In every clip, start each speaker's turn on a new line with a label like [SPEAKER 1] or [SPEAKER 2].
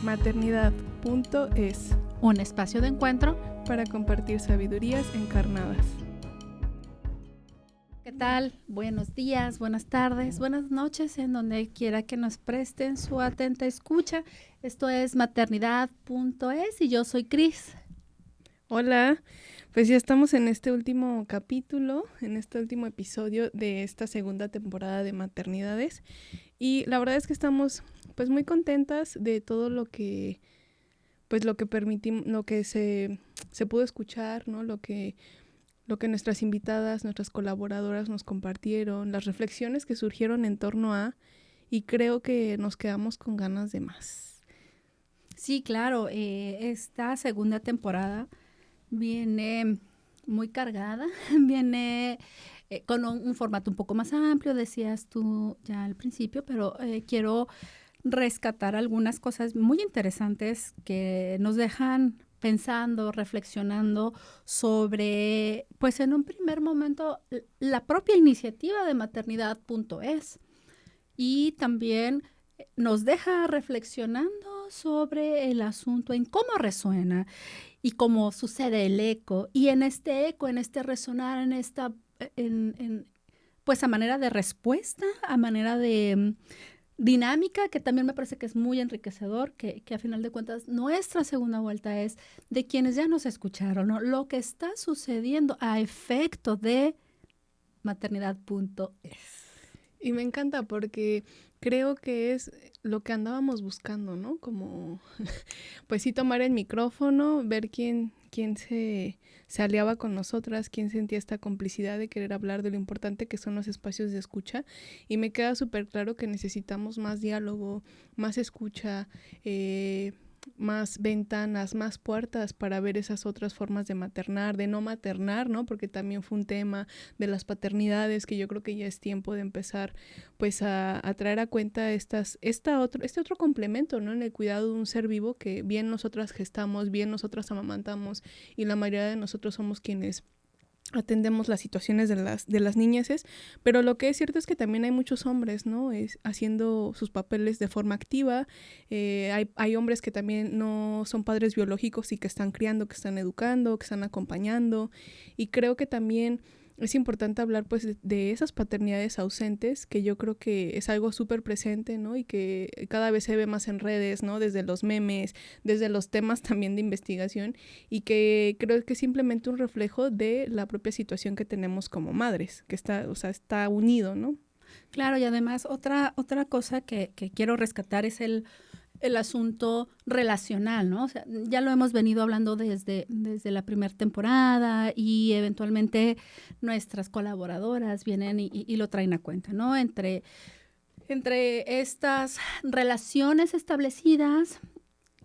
[SPEAKER 1] Maternidad.es,
[SPEAKER 2] un espacio de encuentro
[SPEAKER 1] para compartir sabidurías encarnadas.
[SPEAKER 2] ¿Qué tal? Buenos días, buenas tardes, buenas noches, en donde quiera que nos presten su atenta escucha. Esto es Maternidad.es y yo soy Cris.
[SPEAKER 1] Hola, pues ya estamos en este último capítulo, en este último episodio de esta segunda temporada de Maternidades. Y la verdad es que estamos pues muy contentas de todo lo que permitimos, lo que se pudo escuchar, ¿no? Lo que nuestras invitadas, nuestras colaboradoras nos compartieron, las reflexiones que surgieron en torno a, y creo que nos quedamos con ganas de más.
[SPEAKER 2] Sí, claro, esta segunda temporada viene muy cargada, viene con un formato un poco más amplio, decías tú ya al principio, pero quiero rescatar algunas cosas muy interesantes que nos dejan pensando, reflexionando sobre, pues en un primer momento, la propia iniciativa de Maternidad.es y también nos deja reflexionando sobre el asunto en cómo resuena y cómo sucede el eco. Y en este eco, en este resonar, en esta, pues a manera de respuesta, a manera de dinámica, que también me parece que es muy enriquecedor, que a final de cuentas nuestra segunda vuelta es de quienes ya nos escucharon, ¿no? Lo que está sucediendo a efecto de Maternidad.es.
[SPEAKER 1] Y me encanta porque creo que es lo que andábamos buscando, ¿no? Como, pues sí, tomar el micrófono, ver quién se aliaba con nosotras, quién sentía esta complicidad de querer hablar de lo importante que son los espacios de escucha. Y me queda súper claro que necesitamos más diálogo, más escucha, más ventanas, más puertas para ver esas otras formas de maternar, de no maternar, ¿no? Porque también fue un tema de las paternidades que yo creo que ya es tiempo de empezar pues a traer a cuenta este otro complemento, ¿no? En el cuidado de un ser vivo que bien nosotras gestamos, bien nosotras amamantamos, y la mayoría de nosotros somos quienes atendemos las situaciones de las niñeces, pero lo que es cierto es que también hay muchos hombres, ¿no? Haciendo sus papeles de forma activa. Hay hombres que también no son padres biológicos y que están criando, que están educando, que están acompañando, y creo que también es importante hablar pues de esas paternidades ausentes, que yo creo que es algo súper presente, ¿no? Y que cada vez se ve más en redes, ¿no? Desde los memes, desde los temas también de investigación, y que creo que es simplemente un reflejo de la propia situación que tenemos como madres, que está unido, ¿no?
[SPEAKER 2] Claro, y además otra cosa que quiero rescatar es el asunto relacional, ¿no? O sea, ya lo hemos venido hablando desde la primera temporada, y eventualmente nuestras colaboradoras vienen y lo traen a cuenta, ¿no? Entre estas relaciones establecidas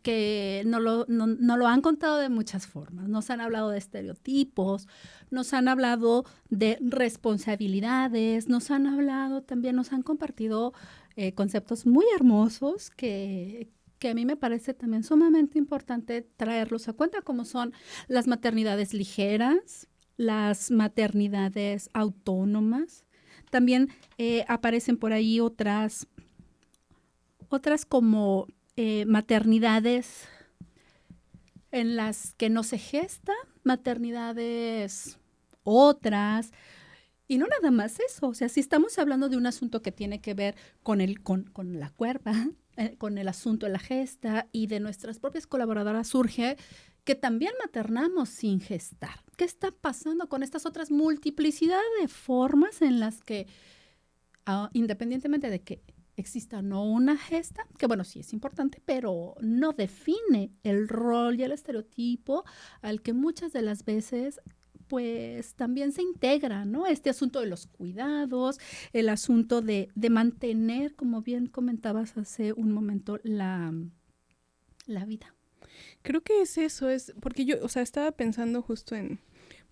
[SPEAKER 2] que no lo han contado de muchas formas. Nos han hablado de estereotipos, nos han hablado de responsabilidades, nos han compartido conceptos muy hermosos que a mí me parece también sumamente importante traerlos a cuenta, como son las maternidades ligeras, las maternidades autónomas. También aparecen por ahí otras como maternidades en las que no se gesta, maternidades otras. Y no nada más eso, o sea, si estamos hablando de un asunto que tiene que ver con la cuerpa, con el asunto de la gesta, y de nuestras propias colaboradoras surge que también maternamos sin gestar. ¿Qué está pasando con estas otras multiplicidad de formas en las que, independientemente de que exista no una gesta, que bueno, sí es importante, pero no define el rol y el estereotipo al que muchas de las veces pues también se integra, ¿no? Este asunto de los cuidados, el asunto de mantener, como bien comentabas hace un momento, la vida.
[SPEAKER 1] Creo que es eso, porque yo, estaba pensando justo en,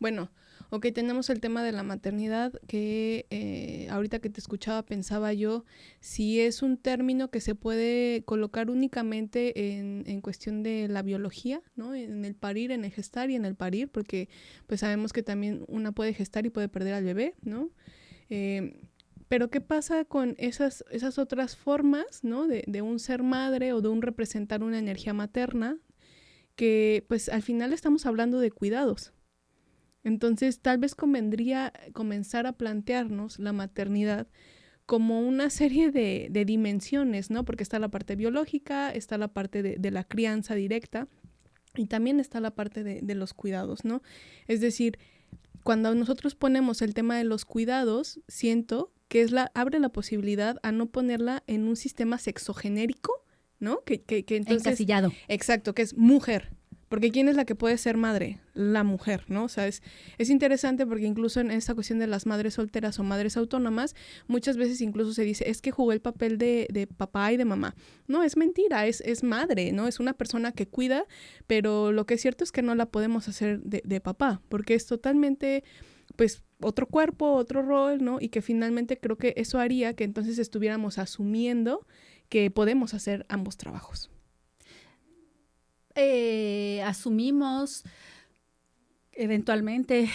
[SPEAKER 1] bueno, ok, tenemos el tema de la maternidad, que ahorita que te escuchaba pensaba yo si es un término que se puede colocar únicamente en cuestión de la biología, ¿no? En el parir, en el gestar y en el parir, porque pues sabemos que también una puede gestar y puede perder al bebé, ¿no? Pero ¿qué pasa con esas otras formas, ¿no? De un ser madre o de un representar una energía materna, que pues al final estamos hablando de cuidados. Entonces tal vez convendría comenzar a plantearnos la maternidad como una serie de dimensiones, ¿no? Porque está la parte biológica, está la parte de la crianza directa y también está la parte de los cuidados, ¿no? Es decir, cuando nosotros ponemos el tema de los cuidados, siento que abre la posibilidad a no ponerla en un sistema sexogenérico, ¿no? Que entonces...
[SPEAKER 2] Encasillado.
[SPEAKER 1] Exacto, que es mujer. Porque ¿quién es la que puede ser madre? La mujer, ¿no? O sea, es interesante porque incluso en esta cuestión de las madres solteras o madres autónomas, muchas veces incluso se dice, es que jugó el papel de papá y de mamá. No, es mentira, es madre, ¿no? Es una persona que cuida, pero lo que es cierto es que no la podemos hacer de papá, porque es totalmente, pues, otro cuerpo, otro rol, ¿no? Y que finalmente creo que eso haría que entonces estuviéramos asumiendo que podemos hacer ambos trabajos.
[SPEAKER 2] Asumimos eventualmente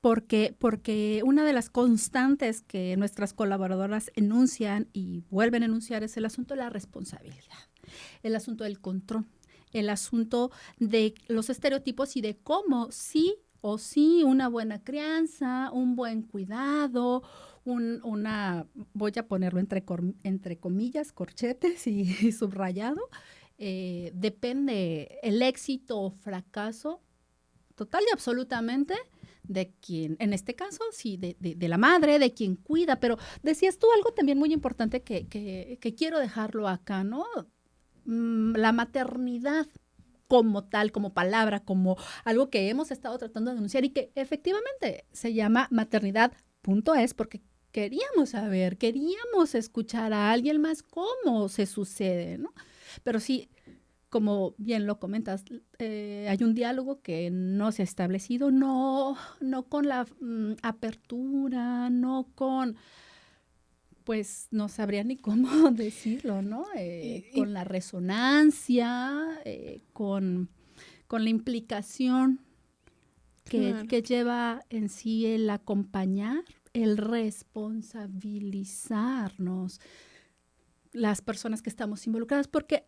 [SPEAKER 2] porque una de las constantes que nuestras colaboradoras enuncian y vuelven a enunciar es el asunto de la responsabilidad, el asunto del control, el asunto de los estereotipos y de cómo sí o sí una buena crianza, un buen cuidado, voy a ponerlo entre comillas, corchetes y subrayado, depende el éxito o fracaso total y absolutamente de quien, en este caso, sí, de la madre, de quien cuida. Pero decías tú algo también muy importante que quiero dejarlo acá, ¿no? La maternidad como tal, como palabra, como algo que hemos estado tratando de denunciar y que efectivamente se llama maternidad.es porque queríamos saber, queríamos escuchar a alguien más cómo se sucede, ¿no? Pero sí, como bien lo comentas, hay un diálogo que no se ha establecido, no con la apertura, no con, pues no sabría ni cómo decirlo, ¿no? Con la resonancia, con la implicación
[SPEAKER 1] Claro.
[SPEAKER 2] que lleva en sí el acompañar, el responsabilizarnos, las personas que estamos involucradas, porque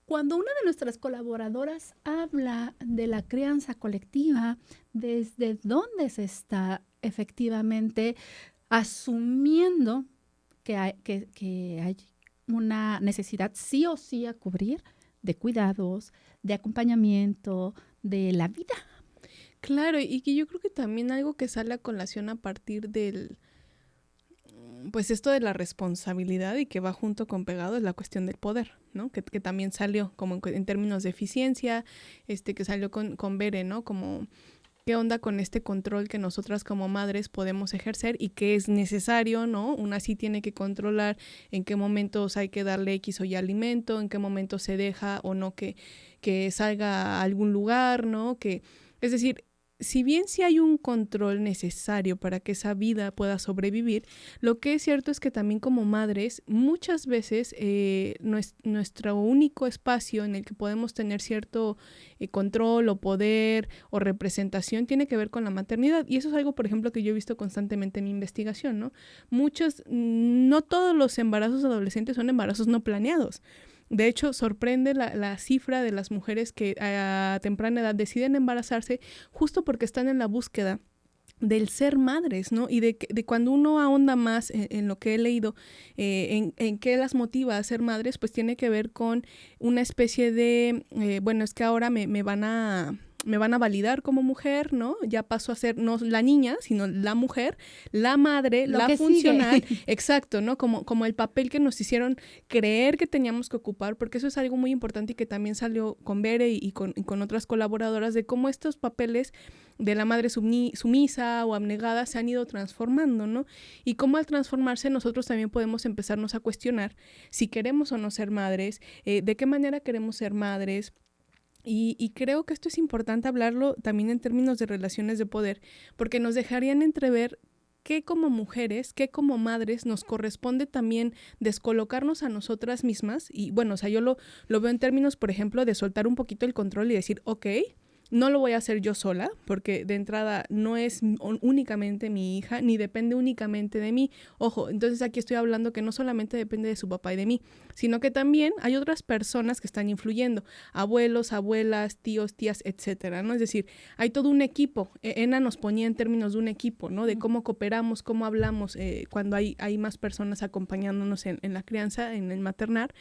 [SPEAKER 2] cuando una de nuestras colaboradoras habla de la crianza colectiva, desde dónde se está efectivamente asumiendo que hay una necesidad sí o sí a cubrir de cuidados, de acompañamiento, de la vida.
[SPEAKER 1] Claro, y que yo creo que también algo que sale a colación a partir pues esto de la responsabilidad y que va junto con pegado es la cuestión del poder, ¿no? Que también salió como en términos de eficiencia, que salió con Bere, ¿no? Como qué onda con este control que nosotras como madres podemos ejercer y que es necesario, ¿no? Una sí tiene que controlar en qué momentos hay que darle X o Y alimento, en qué momentos se deja o no que salga a algún lugar, ¿no? Es decir, si bien sí hay un control necesario para que esa vida pueda sobrevivir, lo que es cierto es que también como madres muchas veces nuestro único espacio en el que podemos tener cierto control o poder o representación tiene que ver con la maternidad, y eso es algo, por ejemplo, que yo he visto constantemente en mi investigación, ¿no? No todos los embarazos adolescentes son embarazos no planeados. De hecho, sorprende la cifra de las mujeres que a temprana edad deciden embarazarse justo porque están en la búsqueda del ser madres, ¿no? Y de cuando uno ahonda más en lo que he leído, en qué las motiva a ser madres, pues tiene que ver con una especie de, bueno, es que ahora me van a validar como mujer, ¿no? Ya paso a ser no la niña, sino la mujer, la madre,
[SPEAKER 2] Lo
[SPEAKER 1] la
[SPEAKER 2] que
[SPEAKER 1] funcional.
[SPEAKER 2] sigue.
[SPEAKER 1] Exacto, ¿no? Como el papel que nos hicieron creer que teníamos que ocupar, porque eso es algo muy importante y que también salió con Bere y con otras colaboradoras, de cómo estos papeles de la madre sumisa o abnegada se han ido transformando, ¿no? Y cómo al transformarse nosotros también podemos empezarnos a cuestionar si queremos o no ser madres, de qué manera queremos ser madres. Y creo que esto es importante hablarlo también en términos de relaciones de poder, porque nos dejarían entrever que como mujeres, que como madres nos corresponde también descolocarnos a nosotras mismas. Y bueno, o sea, yo lo veo en términos, por ejemplo, de soltar un poquito el control y decir, ok, no lo voy a hacer yo sola, porque de entrada no es únicamente mi hija, ni depende únicamente de mí. Ojo, entonces aquí estoy hablando que no solamente depende de su papá y de mí, sino que también hay otras personas que están influyendo, abuelos, abuelas, tíos, tías, etcétera, ¿no? Es decir, hay todo un equipo. Ena nos ponía en términos de un equipo, ¿no? De cómo cooperamos, cómo hablamos cuando hay más personas acompañándonos en la crianza, en el maternar.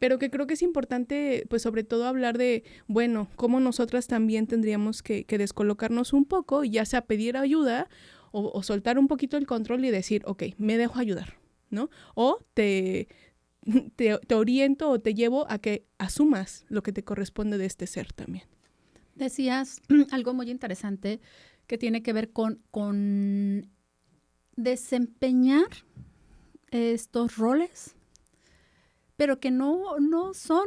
[SPEAKER 1] Pero que creo que es importante, pues sobre todo hablar de, bueno, cómo nosotras también tendríamos que descolocarnos un poco, ya sea pedir ayuda o soltar un poquito el control y decir, ok, me dejo ayudar, ¿no? O te oriento o te llevo a que asumas lo que te corresponde de este ser también.
[SPEAKER 2] Decías algo muy interesante que tiene que ver con desempeñar estos roles, pero que no son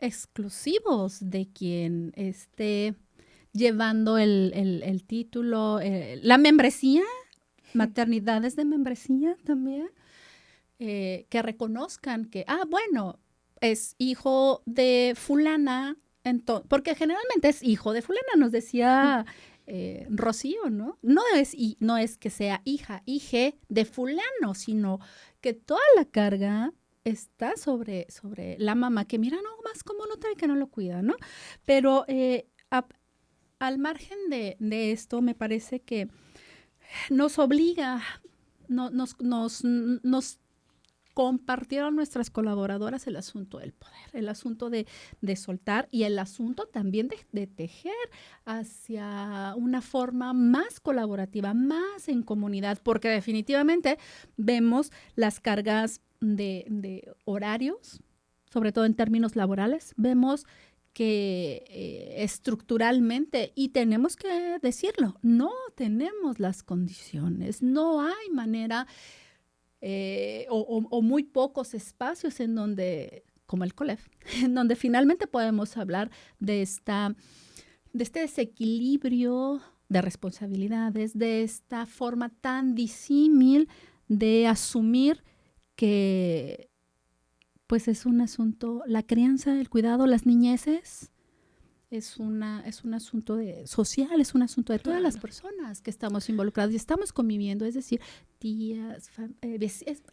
[SPEAKER 2] exclusivos de quien esté llevando el título, la membresía, maternidades de membresía también, que reconozcan que, bueno, es hijo de fulana, porque generalmente es hijo de fulana, nos decía Rocío, ¿no? No es que sea hije de fulano, sino que toda la carga está sobre la mamá, que mira nomás cómo lo trae, que no lo cuida, ¿no? Pero al margen de esto, me parece que nos obliga, nos compartieron nuestras colaboradoras el asunto del poder, el asunto de soltar y el asunto también de tejer hacia una forma más colaborativa, más en comunidad, porque definitivamente vemos las cargas de horarios, sobre todo en términos laborales, vemos que estructuralmente, y tenemos que decirlo, no tenemos las condiciones, no hay manera o muy pocos espacios en donde, como el COLEF, en donde finalmente podemos hablar de este desequilibrio de responsabilidades, de esta forma tan disímil de asumir que pues es un asunto, la crianza, el cuidado, las niñeces, es un asunto social, es un asunto de todas las personas que estamos involucradas y estamos conviviendo, es decir, tías,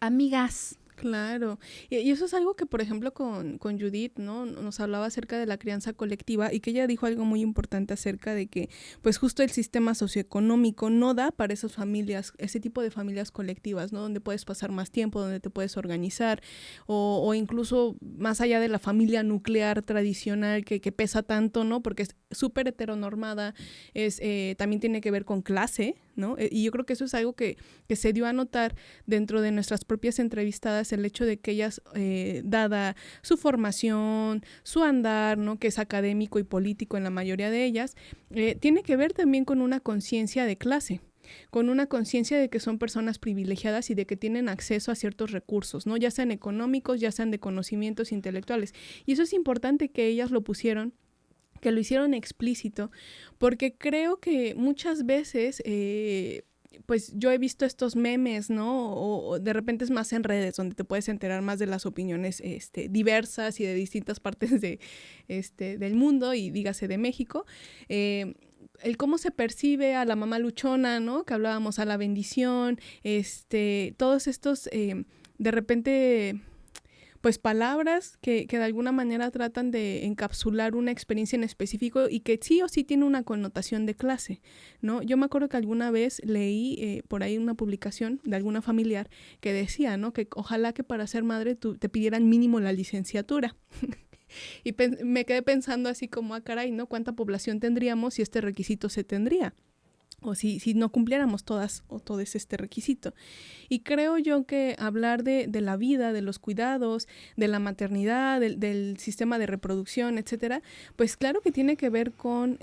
[SPEAKER 2] amigas.
[SPEAKER 1] Claro, y eso es algo que, por ejemplo, con Judith, ¿no? Nos hablaba acerca de la crianza colectiva y que ella dijo algo muy importante acerca de que, pues justo el sistema socioeconómico no da para esas familias, ese tipo de familias colectivas, ¿no? Donde puedes pasar más tiempo, donde te puedes organizar o incluso más allá de la familia nuclear tradicional que pesa tanto, ¿no? Porque es súper heteronormada, también tiene que ver con clase, ¿no? Y yo creo que eso es algo que se dio a notar dentro de nuestras propias entrevistadas, el hecho de que ellas, dada su formación, su andar, ¿no? Que es académico y político en la mayoría de ellas, tiene que ver también con una conciencia de clase, con una conciencia de que son personas privilegiadas y de que tienen acceso a ciertos recursos, ¿no? Ya sean económicos, ya sean de conocimientos intelectuales. Y eso es importante que ellas lo pusieron, que lo hicieron explícito, porque creo que muchas veces, pues yo he visto estos memes, ¿no? O de repente es más en redes, donde te puedes enterar más de las opiniones diversas y de distintas partes del mundo, y dígase de México. El cómo se percibe a la mamá luchona, ¿no? Que hablábamos, a la bendición, todos estos, de repente, pues palabras que de alguna manera tratan de encapsular una experiencia en específico y que sí o sí tiene una connotación de clase, ¿no? Yo me acuerdo que alguna vez leí por ahí una publicación de alguna familiar que decía, ¿no? Que ojalá que para ser madre te pidieran mínimo la licenciatura. Y me quedé pensando así como, caray, ¿no? ¿Cuánta población tendríamos si este requisito se tendría? O si no cumpliéramos todas o todos este requisito. Y creo yo que hablar de la vida, de los cuidados, de la maternidad, del sistema de reproducción, etcétera, pues claro que tiene que ver con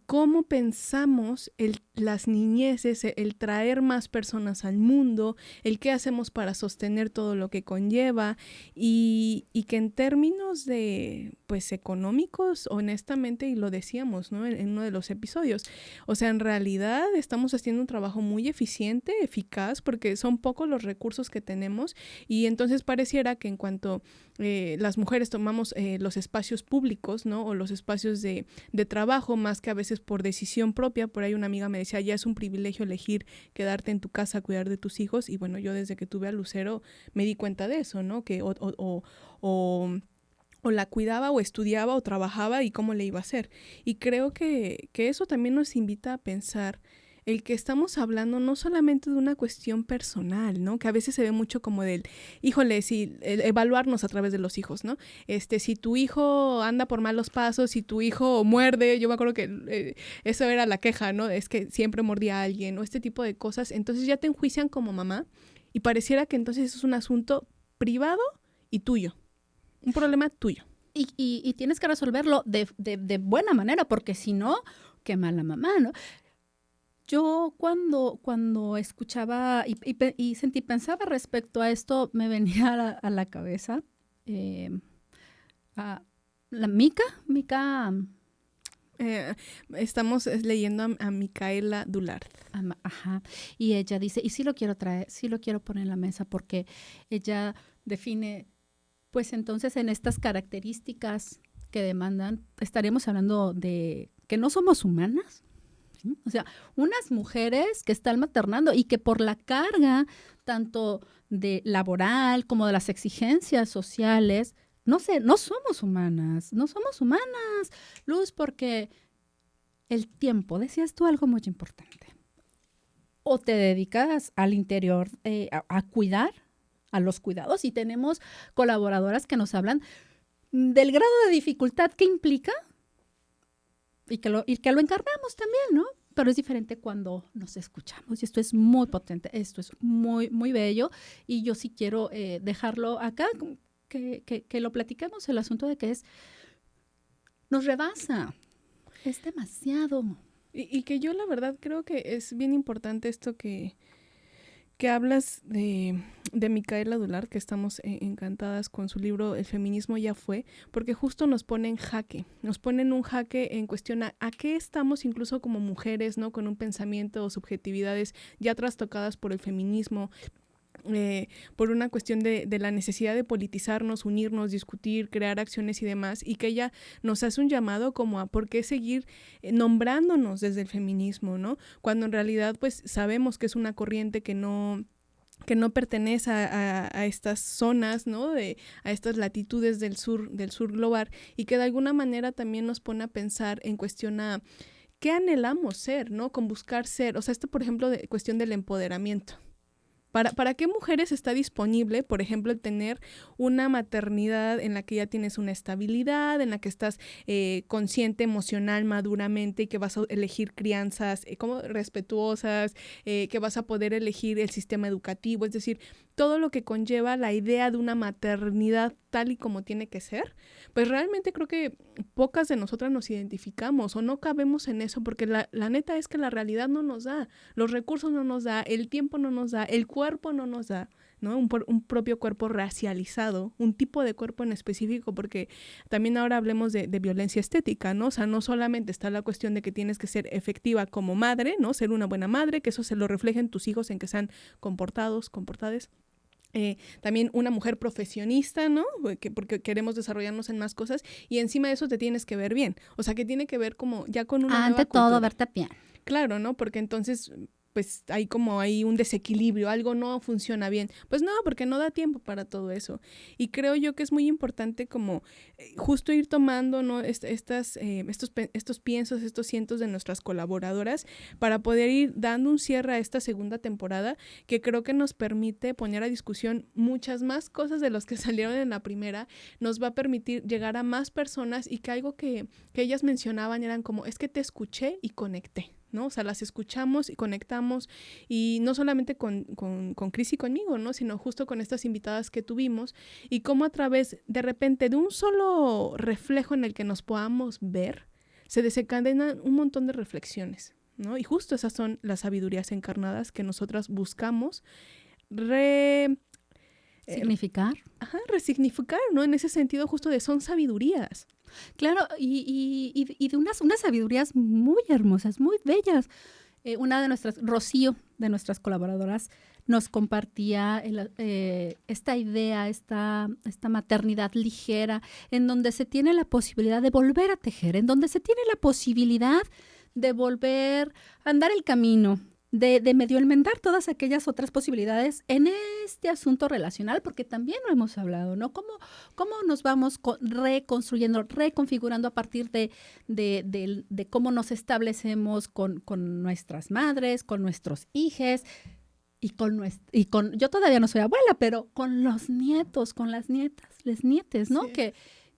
[SPEAKER 1] cómo pensamos las niñeces, el traer más personas al mundo, el qué hacemos para sostener todo lo que conlleva y que en términos de, pues, económicos, honestamente, y lo decíamos, ¿no? En uno de los episodios, o sea, en realidad estamos haciendo un trabajo muy eficiente, eficaz, porque son pocos los recursos que tenemos y entonces pareciera que en cuanto las mujeres tomamos los espacios públicos, ¿no? O los espacios de trabajo, más que a veces por decisión propia. Por ahí una amiga me decía, ya es un privilegio elegir quedarte en tu casa a cuidar de tus hijos. Y bueno, yo desde que tuve a Lucero me di cuenta de eso, ¿no? Que o la cuidaba o estudiaba o trabajaba y cómo le iba a hacer. Y creo que eso también nos invita a pensar el que estamos hablando no solamente de una cuestión personal, ¿no? Que a veces se ve mucho como del, híjole, si evaluarnos a través de los hijos, ¿no? Si tu hijo anda por malos pasos, si tu hijo muerde, yo me acuerdo que eso era la queja, ¿no? Es que siempre mordía a alguien, o este tipo de cosas. Entonces ya te enjuician como mamá y pareciera que entonces eso es un asunto privado y tuyo, un problema tuyo.
[SPEAKER 2] Y tienes que resolverlo de buena manera, porque si no, qué mala mamá, ¿no? Yo cuando escuchaba y pensaba respecto a esto, me venía a la cabeza a la Mica.
[SPEAKER 1] Estamos leyendo a Micaela Dulard.
[SPEAKER 2] Ajá. Y ella dice, y sí lo quiero traer, sí lo quiero poner en la mesa, porque ella define, pues entonces en estas características que demandan, estaríamos hablando de que no somos humanas. O sea, unas mujeres que están maternando y que por la carga tanto de laboral como de las exigencias sociales, no somos humanas, Luz, porque el tiempo, decías tú algo muy importante, o te dedicas al interior a cuidar, a los cuidados, y tenemos colaboradoras que nos hablan del grado de dificultad que implica y que lo encarnamos también, ¿no? Pero es diferente cuando nos escuchamos y esto es muy potente, esto es muy, muy bello y yo sí quiero dejarlo acá, que lo platiquemos, el asunto de que nos rebasa, es demasiado.
[SPEAKER 1] Y que yo la verdad creo que es bien importante esto que hablas de Micaela Dulard, que estamos encantadas con su libro El feminismo ya fue, porque justo nos pone en jaque, nos ponen un jaque en cuestión a qué estamos incluso como mujeres, ¿no? Con un pensamiento o subjetividades ya trastocadas por el feminismo, por una cuestión de la necesidad de politizarnos, unirnos, discutir, crear acciones y demás, y que ella nos hace un llamado como a por qué seguir nombrándonos desde el feminismo, ¿no? Cuando en realidad pues sabemos que es una corriente que no pertenece a estas zonas, ¿no? A estas latitudes del sur global, y que de alguna manera también nos pone a pensar en cuestión a qué anhelamos ser, ¿no? Con buscar ser, o sea, esto por ejemplo de cuestión del empoderamiento. ¿Para qué mujeres está disponible, por ejemplo, tener una maternidad en la que ya tienes una estabilidad, en la que estás consciente emocional, maduramente, y que vas a elegir crianzas como respetuosas, que vas a poder elegir el sistema educativo, es decir, todo lo que conlleva la idea de una maternidad tal y como tiene que ser? Pues realmente creo que pocas de nosotras nos identificamos o no cabemos en eso, porque la neta es que la realidad no nos da, los recursos no nos da, el tiempo no nos da, el cuerpo no nos da, ¿no? Un propio cuerpo racializado, un tipo de cuerpo en específico, porque también ahora hablemos de violencia estética, ¿no? O sea, no solamente está la cuestión de que tienes que ser efectiva como madre, ¿no? Ser una buena madre, que eso se lo reflejen tus hijos en que sean comportadas. También una mujer profesionista, ¿no? Porque queremos desarrollarnos en más cosas y encima de eso te tienes que ver bien. O sea, que tiene que ver como ya con una
[SPEAKER 2] ante
[SPEAKER 1] nueva
[SPEAKER 2] todo,
[SPEAKER 1] cultura.
[SPEAKER 2] verte bien.
[SPEAKER 1] Claro, ¿no? Porque entonces pues hay un desequilibrio, algo no funciona bien. Pues no, porque no da tiempo para todo eso. Y creo yo que es muy importante como justo ir tomando, ¿no? estos piensos, estos cientos de nuestras colaboradoras para poder ir dando un cierre a esta segunda temporada, que creo que nos permite poner a discusión muchas más cosas de los que salieron en la primera, nos va a permitir llegar a más personas y que algo que ellas mencionaban eran como, es que te escuché y conecté, ¿no? O sea, las escuchamos y conectamos, y no solamente con Cris y conmigo, ¿no? Sino justo con estas invitadas que tuvimos, y cómo a través de repente de un solo reflejo en el que nos podamos ver, se desencadenan un montón de reflexiones, ¿no? Y justo esas son las sabidurías encarnadas que nosotras buscamos
[SPEAKER 2] significar.
[SPEAKER 1] Resignificar, ¿no? En ese sentido justo de son sabidurías.
[SPEAKER 2] Claro, y de unas sabidurías muy hermosas, muy bellas. Una de nuestras, Rocío, de nuestras colaboradoras, nos compartía esta idea, esta maternidad ligera, en donde se tiene la posibilidad de volver a tejer, en donde se tiene la posibilidad de volver a andar el camino, de medio enmendar todas aquellas otras posibilidades en este asunto relacional, porque también lo hemos hablado, ¿no? ¿Cómo nos vamos reconstruyendo, reconfigurando a partir de cómo nos establecemos con nuestras madres, con nuestros hijos y con yo todavía no soy abuela, pero con los nietos, con las nietas, les nietes, ¿no? Sí.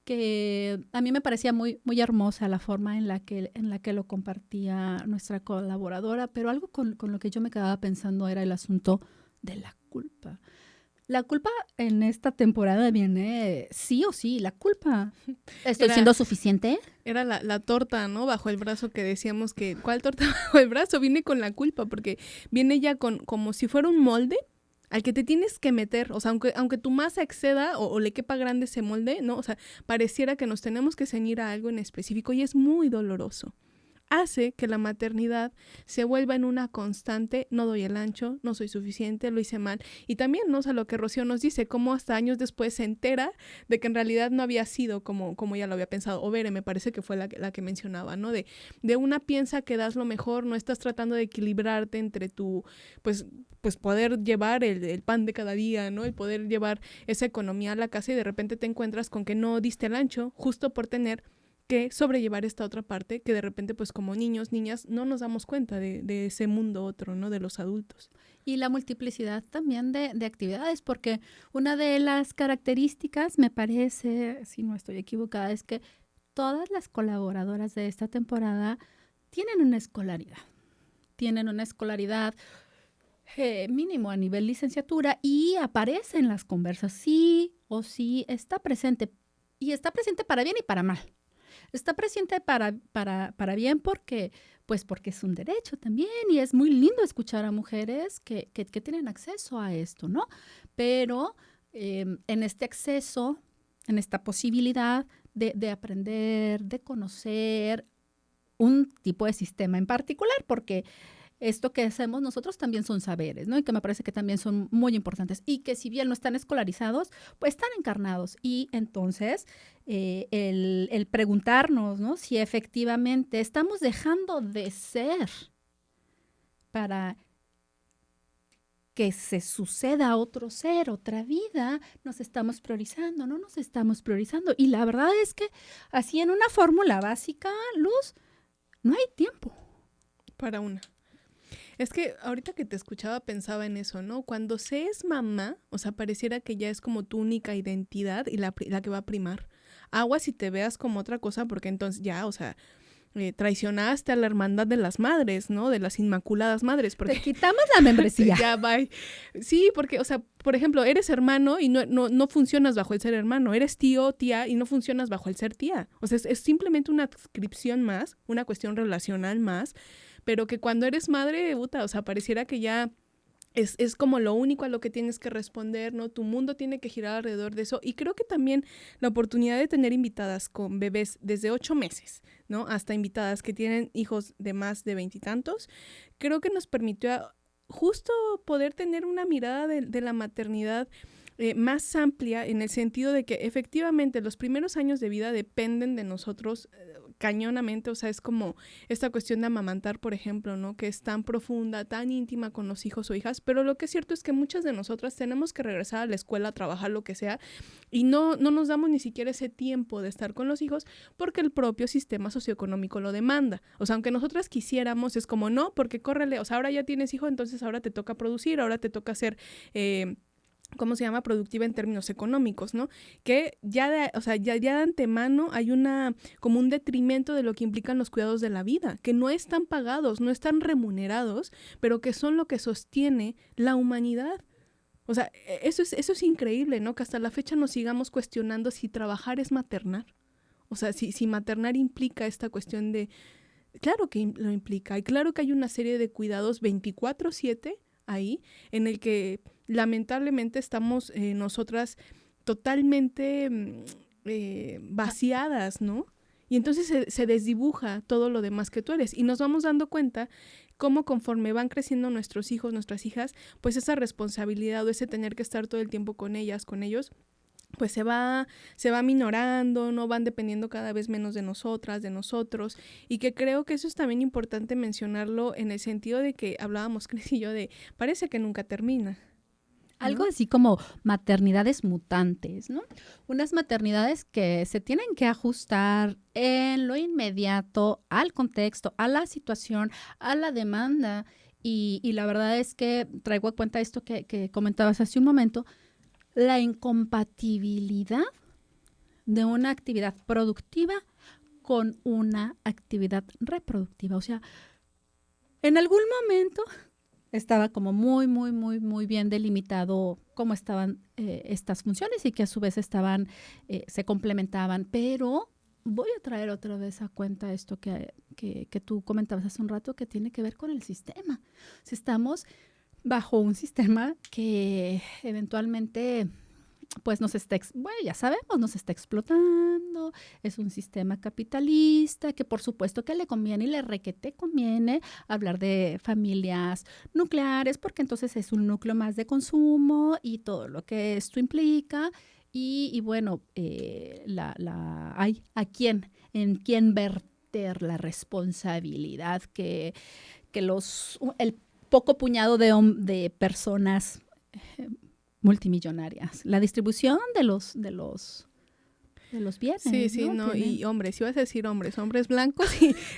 [SPEAKER 2] Que a mí me parecía muy, muy hermosa la forma en la que lo compartía nuestra colaboradora, pero algo con lo que yo me quedaba pensando era el asunto de la culpa. La culpa en esta temporada viene sí o sí, la culpa. ¿Estoy siendo suficiente?
[SPEAKER 1] Era la torta, ¿no? Bajo el brazo que decíamos que, ¿cuál torta bajo el brazo? Viene con la culpa, porque viene ya como si fuera un molde al que te tienes que meter, o sea, aunque tu masa exceda o le quepa grande ese molde, ¿no? O sea, pareciera que nos tenemos que ceñir a algo en específico y es muy doloroso. Hace que la maternidad se vuelva en una constante, no doy el ancho, no soy suficiente, lo hice mal. Y también, ¿no? O sea, lo que Rocío nos dice, cómo hasta años después se entera de que en realidad no había sido como ella lo había pensado. O Bere, me parece que fue la que mencionaba, ¿no? De una piensa que das lo mejor, no estás tratando de equilibrarte entre tu, pues poder llevar el pan de cada día, ¿no? El poder llevar esa economía a la casa y de repente te encuentras con que no diste el ancho justo por tener que sobrellevar esta otra parte que de repente pues como niños, niñas, no nos damos cuenta de ese mundo otro, ¿no? De los adultos.
[SPEAKER 2] Y la multiplicidad también de actividades, porque una de las características, me parece, si no estoy equivocada, es que todas las colaboradoras de esta temporada tienen una escolaridad. Tienen una escolaridad mínimo a nivel licenciatura y aparece en las conversas, sí o sí, está presente. Y está presente para bien y para mal. Está presente para bien porque es un derecho también y es muy lindo escuchar a mujeres que tienen acceso a esto, ¿no? Pero en este acceso, en esta posibilidad de aprender, de conocer un tipo de sistema en particular, porque esto que hacemos nosotros también son saberes, ¿no? Y que me parece que también son muy importantes y que si bien no están escolarizados, pues están encarnados. Y entonces el preguntarnos, ¿no? Si efectivamente estamos dejando de ser para que se suceda otro ser, otra vida, nos estamos priorizando, no nos estamos priorizando. Y la verdad es que así en una fórmula básica, Luz, no hay tiempo.
[SPEAKER 1] Para una. Es que ahorita que te escuchaba pensaba en eso, ¿no? Cuando se es mamá, o sea, pareciera que ya es como tu única identidad y la que va a primar. Agua si te veas como otra cosa, porque entonces ya, o sea, traicionaste a la hermandad de las madres, ¿no? De las inmaculadas madres. Porque
[SPEAKER 2] te quitamos la membresía.
[SPEAKER 1] Ya, bye. Sí, porque, o sea, por ejemplo, eres hermano y no funcionas bajo el ser hermano. Eres tío, tía y no funcionas bajo el ser tía. O sea, es simplemente una adscripción más, una cuestión relacional más, pero que cuando eres madre, puta, o sea, pareciera que ya es como lo único a lo que tienes que responder, ¿no? Tu mundo tiene que girar alrededor de eso. Y creo que también la oportunidad de tener invitadas con bebés desde 8 meses, ¿no? Hasta invitadas que tienen hijos de más de 20 y tantos, creo que nos permitió justo poder tener una mirada de la maternidad más amplia, en el sentido de que efectivamente los primeros años de vida dependen de nosotros cañonamente. O sea, es como esta cuestión de amamantar, por ejemplo, ¿no? Que es tan profunda, tan íntima con los hijos o hijas, pero lo que es cierto es que muchas de nosotras tenemos que regresar a la escuela a trabajar, lo que sea, y no nos damos ni siquiera ese tiempo de estar con los hijos porque el propio sistema socioeconómico lo demanda. O sea, aunque nosotras quisiéramos, es como no, porque córrele, o sea, ahora ya tienes hijo, entonces ahora te toca producir, ahora te toca ser ¿cómo se llama? Productiva en términos económicos, ¿no? Que ya de antemano hay como un detrimento de lo que implican los cuidados de la vida, que no están pagados, no están remunerados, pero que son lo que sostiene la humanidad. O sea, eso es increíble, ¿no? Que hasta la fecha nos sigamos cuestionando si trabajar es maternar. O sea, si maternar implica esta cuestión de, claro que lo implica, y claro que hay una serie de cuidados 24/7 ahí, en el que lamentablemente estamos nosotras totalmente vaciadas, ¿no? Y entonces se desdibuja todo lo demás que tú eres. Y nos vamos dando cuenta cómo conforme van creciendo nuestros hijos, nuestras hijas, pues esa responsabilidad o ese tener que estar todo el tiempo con ellas, con ellos, pues se va minorando, no van dependiendo cada vez menos de nosotras, de nosotros, y que creo que eso es también importante mencionarlo en el sentido de que hablábamos, Cris y yo, de parece que nunca termina.
[SPEAKER 2] Algo así como maternidades mutantes, ¿no? Unas maternidades que se tienen que ajustar en lo inmediato al contexto, a la situación, a la demanda. Y la verdad es que traigo a cuenta esto que comentabas hace un momento, la incompatibilidad de una actividad productiva con una actividad reproductiva. O sea, en algún momento estaba como muy bien delimitado cómo estaban estas funciones y que a su vez se complementaban. Pero voy a traer otra vez a cuenta esto que tú comentabas hace un rato, que tiene que ver con el sistema. Si estamos bajo un sistema que eventualmente pues ya sabemos, nos está explotando, es un sistema capitalista que por supuesto que le conviene y le requete conviene hablar de familias nucleares, porque entonces es un núcleo más de consumo y todo lo que esto implica. Y bueno, hay en quién verter la responsabilidad que el poco puñado de personas multimillonarias, la distribución de los bienes.
[SPEAKER 1] Sí, ¿no? Y hombres, si vas a decir hombres blancos,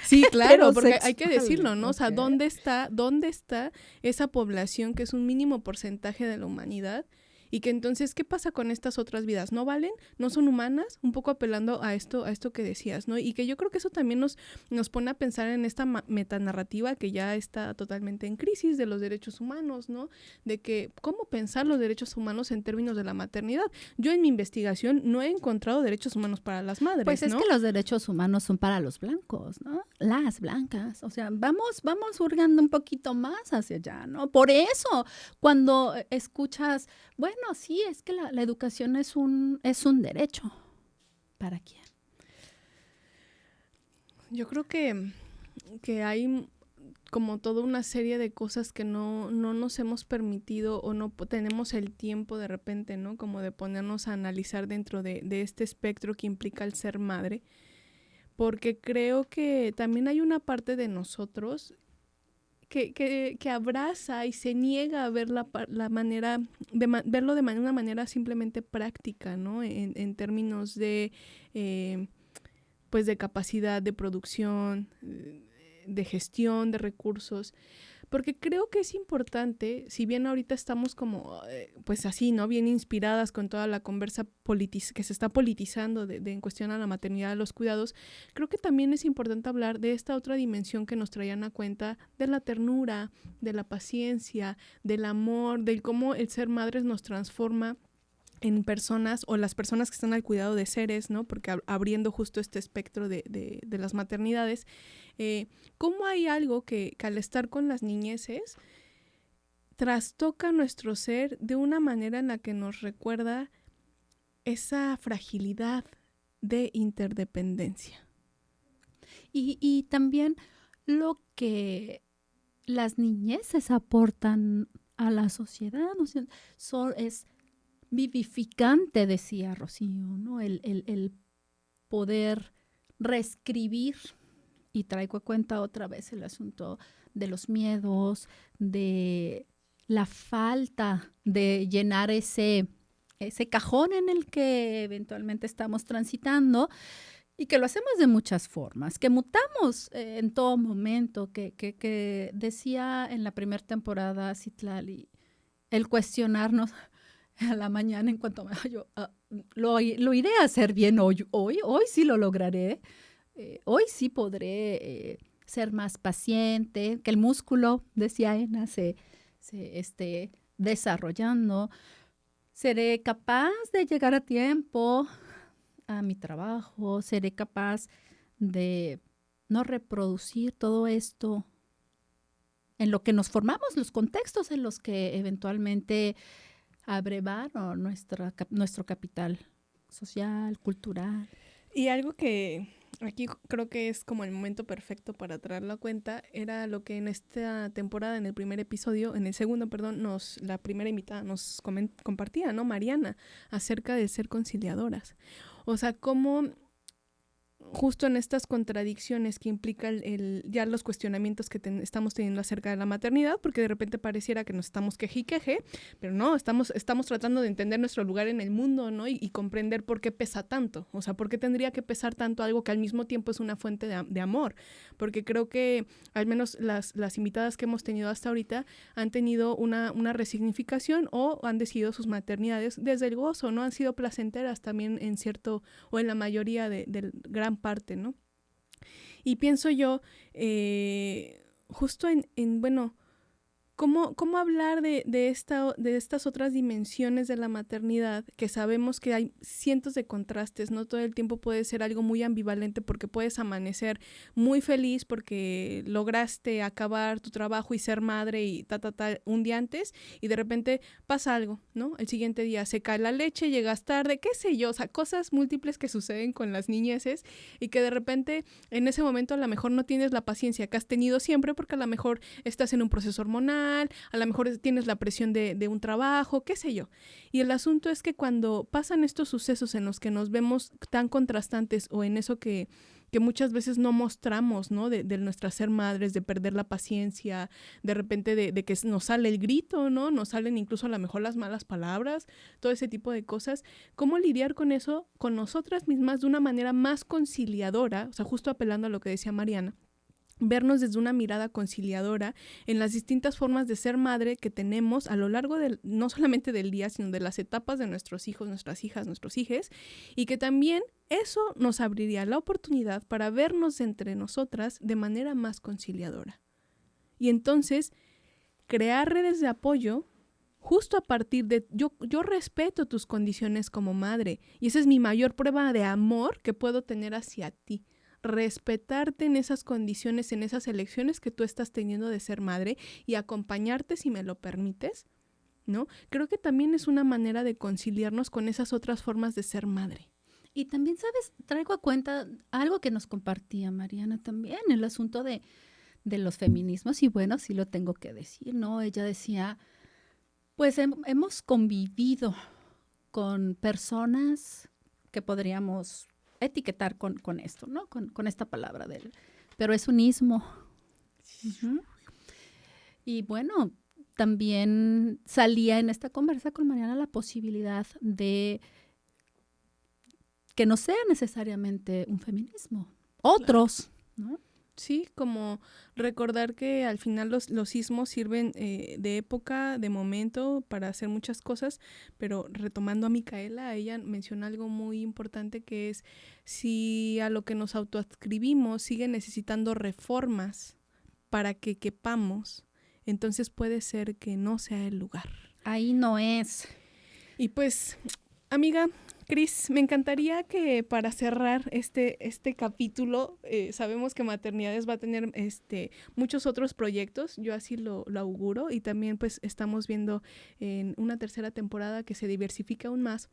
[SPEAKER 1] sí, claro, porque hay que decirlo, ¿no? Okay. O sea, ¿dónde está esa población que es un mínimo porcentaje de la humanidad? Y que entonces, ¿qué pasa con estas otras vidas? ¿No valen? ¿No son humanas? Un poco apelando a esto que decías, ¿no? Y que yo creo que eso también nos pone a pensar en esta metanarrativa que ya está totalmente en crisis de los derechos humanos, ¿no? De que, ¿cómo pensar los derechos humanos en términos de la maternidad? Yo en mi investigación no he encontrado derechos humanos para las madres,
[SPEAKER 2] pues es
[SPEAKER 1] ¿no?
[SPEAKER 2] que los derechos humanos son para los blancos, ¿no? Las blancas. O sea, vamos hurgando un poquito más hacia allá, ¿no? Por eso, cuando escuchas, bueno, sí, es que la educación es un derecho. ¿Para quién?
[SPEAKER 1] Yo creo que hay como toda una serie de cosas que no nos hemos permitido o no tenemos el tiempo de repente, ¿no? Como de ponernos a analizar dentro de este espectro que implica el ser madre. Porque creo que también hay una parte de nosotros que abraza y se niega a ver la manera, verlo de una manera simplemente práctica, ¿no? En términos de, pues de capacidad de producción, de gestión de recursos. Porque creo que es importante, si bien ahorita estamos como, pues así, ¿no? Bien inspiradas con toda la conversa que se está politizando en cuestión a la maternidad, a los cuidados, creo que también es importante hablar de esta otra dimensión que nos traían a cuenta, de la ternura, de la paciencia, del amor, del cómo el ser madres nos transforma en personas o las personas que están al cuidado de seres, ¿no? Porque abriendo justo este espectro de las maternidades, cómo hay algo que al estar con las niñeces trastoca nuestro ser de una manera en la que nos recuerda esa fragilidad de interdependencia.
[SPEAKER 2] Y también lo que las niñeces aportan a la sociedad, ¿no? Es vivificante, decía Rocío, ¿no? El poder reescribir, y traigo a cuenta otra vez el asunto de los miedos, de la falta de llenar ese cajón en el que eventualmente estamos transitando, y que lo hacemos de muchas formas, que mutamos en todo momento, que decía en la primera temporada Citlali, el cuestionarnos a la mañana en cuanto lo iré a hacer bien hoy sí lo lograré, hoy sí podré ser más paciente, que el músculo, decía Ena, se esté desarrollando, seré capaz de llegar a tiempo a mi trabajo, seré capaz de no reproducir todo esto en lo que nos formamos, los contextos en los que eventualmente abrevaron nuestro capital social, cultural.
[SPEAKER 1] Y algo que aquí creo que es como el momento perfecto para traerlo a cuenta era lo que en esta temporada, en el primer episodio, en el segundo, perdón, la primera invitada nos compartía, ¿no? Mariana, acerca de ser conciliadoras. O sea, cómo justo en estas contradicciones que implica ya los cuestionamientos que estamos teniendo acerca de la maternidad, porque de repente pareciera que nos estamos queje y queje, pero no, estamos tratando de entender nuestro lugar en el mundo, ¿no? Y comprender por qué pesa tanto, o sea, por qué tendría que pesar tanto algo que al mismo tiempo es una fuente de amor, porque creo que al menos las invitadas que hemos tenido hasta ahorita han tenido una resignificación o han decidido sus maternidades desde el gozo, ¿no? Han sido placenteras también en cierto, o en la mayoría del gran parte, ¿no? Y pienso yo, justo bueno, ¿cómo hablar de estas otras dimensiones de la maternidad? Que sabemos que hay cientos de contrastes, no todo el tiempo puede ser algo muy ambivalente porque puedes amanecer muy feliz porque lograste acabar tu trabajo y ser madre y un día antes y de repente pasa algo, ¿no? El siguiente día se cae la leche, llegas tarde, qué sé yo, o sea, cosas múltiples que suceden con las niñeces y que de repente en ese momento a lo mejor no tienes la paciencia que has tenido siempre porque a lo mejor estás en un proceso hormonal, a lo mejor tienes la presión de un trabajo, qué sé yo. Y el asunto es que cuando pasan estos sucesos en los que nos vemos tan contrastantes o en eso que muchas veces no mostramos, ¿no? De nuestra ser madres, de perder la paciencia, de repente de que nos sale el grito, ¿no? Nos salen incluso a lo mejor las malas palabras, todo ese tipo de cosas. ¿Cómo lidiar con eso, con nosotras mismas de una manera más conciliadora? O sea, justo apelando a lo que decía Mariana, vernos desde una mirada conciliadora en las distintas formas de ser madre que tenemos a lo largo no solamente del día, sino de las etapas de nuestros hijos, nuestras hijas, nuestros hijes, y que también eso nos abriría la oportunidad para vernos entre nosotras de manera más conciliadora. Y entonces, crear redes de apoyo justo a partir de yo respeto tus condiciones como madre, y esa es mi mayor prueba de amor que puedo tener hacia ti. Respetarte en esas condiciones, en esas elecciones que tú estás teniendo de ser madre y acompañarte si me lo permites, ¿no? Creo que también es una manera de conciliarnos con esas otras formas de ser madre.
[SPEAKER 2] Y también, ¿sabes? Traigo a cuenta algo que nos compartía Mariana también, el asunto de los feminismos, y bueno, sí lo tengo que decir, ¿no? Ella decía, pues hemos convivido con personas que podríamos etiquetar con esto, ¿no? Con esta palabra pero es un ismo. Uh-huh. Y bueno, también salía en esta conversa con Mariana la posibilidad de que no sea necesariamente un feminismo, otros, ¿no?
[SPEAKER 1] Sí, como recordar que al final los sismos sirven de época, de momento, para hacer muchas cosas, pero retomando a Micaela, ella menciona algo muy importante que es si a lo que nos autoadscribimos sigue necesitando reformas para que quepamos, entonces puede ser que no sea el lugar.
[SPEAKER 2] Ahí no es.
[SPEAKER 1] Y pues, amiga Cris, me encantaría que para cerrar este capítulo, sabemos que Maternidades va a tener muchos otros proyectos, yo así lo auguro, y también pues estamos viendo en una tercera temporada que se diversifica aún más.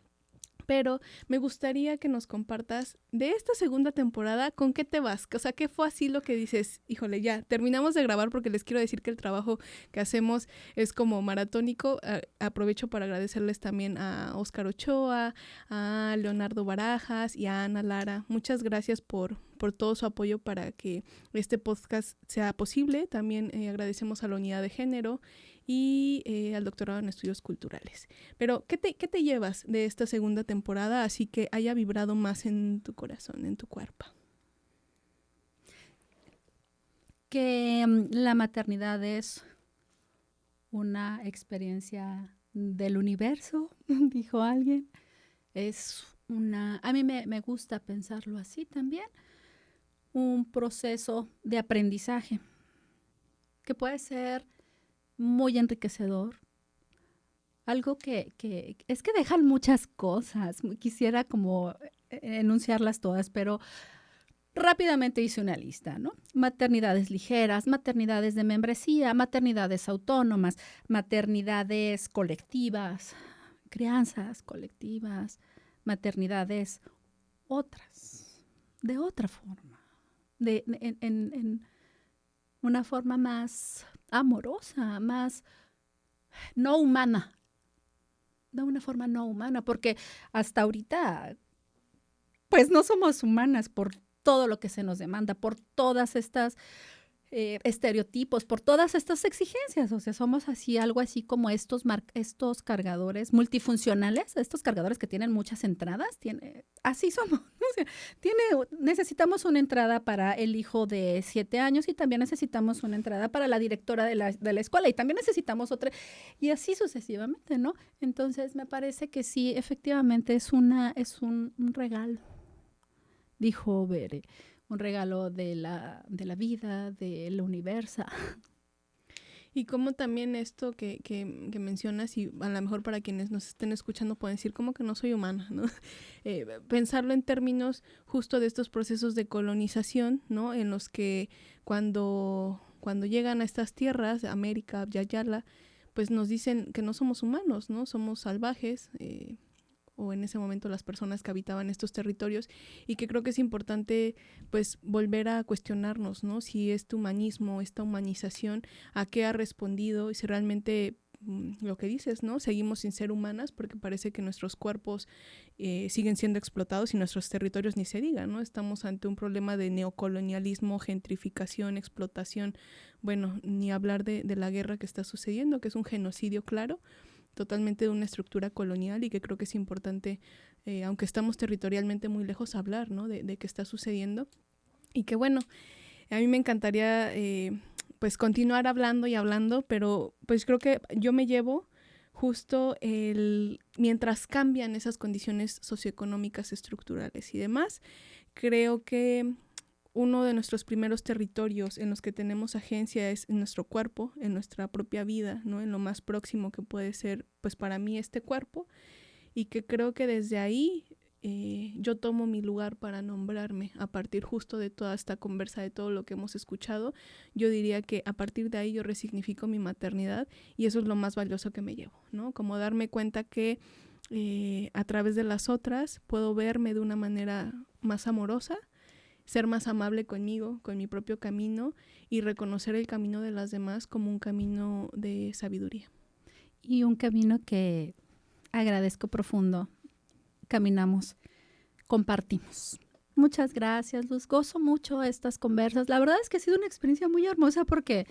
[SPEAKER 1] Pero me gustaría que nos compartas de esta segunda temporada, ¿con qué te vas? O sea, ¿qué fue así lo que dices? Híjole, ya, terminamos de grabar porque les quiero decir que el trabajo que hacemos es como maratónico. Aprovecho para agradecerles también a Óscar Ochoa, a Leonardo Barajas y a Ana Lara. Muchas gracias por todo su apoyo para que este podcast sea posible. También agradecemos a la Unidad de Género y al doctorado en estudios culturales. Pero, ¿qué te llevas de esta segunda temporada así que haya vibrado más en tu corazón, en tu cuerpo?
[SPEAKER 2] Que la maternidad es una experiencia del universo, dijo alguien. A mí me gusta pensarlo así también, un proceso de aprendizaje que puede ser muy enriquecedor. Algo que es que dejan muchas cosas. Quisiera como enunciarlas todas, pero rápidamente hice una lista, ¿no? Maternidades ligeras, maternidades de membresía, maternidades autónomas, maternidades colectivas, crianzas colectivas, maternidades otras, de otra forma, en una forma más amorosa, más no humana, de una forma no humana, porque hasta ahorita, pues no somos humanas por todo lo que se nos demanda, por todas estas estereotipos, por todas estas exigencias. O sea, somos algo así como estos cargadores multifuncionales, estos cargadores que tienen muchas entradas, así somos. O sea, necesitamos una entrada para el hijo de 7 años y también necesitamos una entrada para la directora de la escuela y también necesitamos otra, y así sucesivamente, ¿no? Entonces, me parece que sí, efectivamente es un regalo, dijo Bere. Un regalo de la vida, del universo.
[SPEAKER 1] Y como también esto que mencionas, y a lo mejor para quienes nos estén escuchando pueden decir, ¿cómo que no soy humana? ¿No? Pensarlo en términos justo de estos procesos de colonización, ¿no? En los que cuando llegan a estas tierras, América, Yayala, pues nos dicen que no somos humanos, ¿no? Somos salvajes, o en ese momento las personas que habitaban estos territorios, y que creo que es importante pues volver a cuestionarnos, ¿no? Si este humanismo, esta humanización, a qué ha respondido y si realmente lo que dices, ¿no? Seguimos sin ser humanas porque parece que nuestros cuerpos siguen siendo explotados y nuestros territorios ni se digan, ¿no? Estamos ante un problema de neocolonialismo, gentrificación, explotación, bueno, ni hablar de la guerra que está sucediendo, que es un genocidio claro, totalmente de una estructura colonial, y que creo que es importante, aunque estamos territorialmente muy lejos, hablar, ¿no? de qué está sucediendo. Y que bueno, a mí me encantaría pues continuar hablando y hablando, pero pues creo que yo me llevo justo mientras cambian esas condiciones socioeconómicas, estructurales y demás, creo que uno de nuestros primeros territorios en los que tenemos agencia es en nuestro cuerpo, en nuestra propia vida, ¿no? En lo más próximo que puede ser, pues para mí, este cuerpo, y que creo que desde ahí yo tomo mi lugar para nombrarme a partir justo de toda esta conversa, de todo lo que hemos escuchado. Yo diría que a partir de ahí yo resignifico mi maternidad, y eso es lo más valioso que me llevo, ¿no? Como darme cuenta que a través de las otras puedo verme de una manera más amorosa, ser más amable conmigo, con mi propio camino, y reconocer el camino de las demás como un camino de sabiduría.
[SPEAKER 2] Y un camino que agradezco profundo. Caminamos, compartimos. Muchas gracias, Luz. Gozo mucho estas conversas. La verdad es que ha sido una experiencia muy hermosa porque,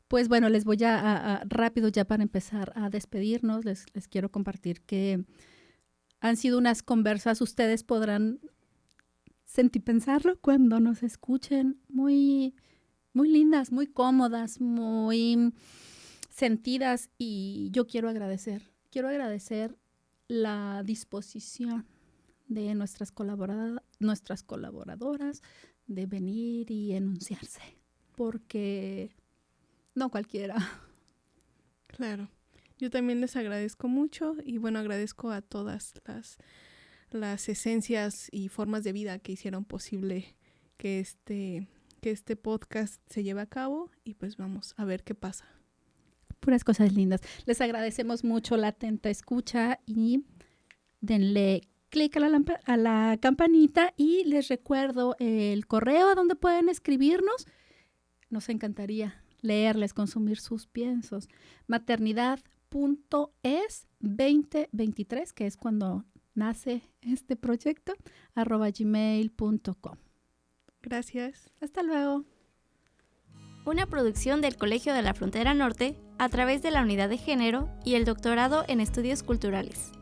[SPEAKER 2] pues bueno, les voy a rápido ya para empezar a despedirnos. Les quiero compartir que han sido unas conversas, ustedes podrán sentir, pensarlo cuando nos escuchen, muy, muy lindas, muy cómodas, muy sentidas, y yo quiero agradecer la disposición de nuestras colaboradoras de venir y enunciarse, porque no cualquiera.
[SPEAKER 1] Claro, yo también les agradezco mucho, y bueno, agradezco a todas las esencias y formas de vida que hicieron posible que este podcast se lleve a cabo, y pues vamos a ver qué pasa.
[SPEAKER 2] Puras cosas lindas. Les agradecemos mucho la atenta escucha, y denle clic a la campanita, y les recuerdo el correo a donde pueden escribirnos. Nos encantaría leerles, consumir sus piensos. maternidad.es2023, que es cuando nace este proyecto, @gmail.com.
[SPEAKER 1] Gracias.
[SPEAKER 2] Hasta luego.
[SPEAKER 3] Una producción del Colegio de la Frontera Norte a través de la Unidad de Género y el Doctorado en Estudios Culturales.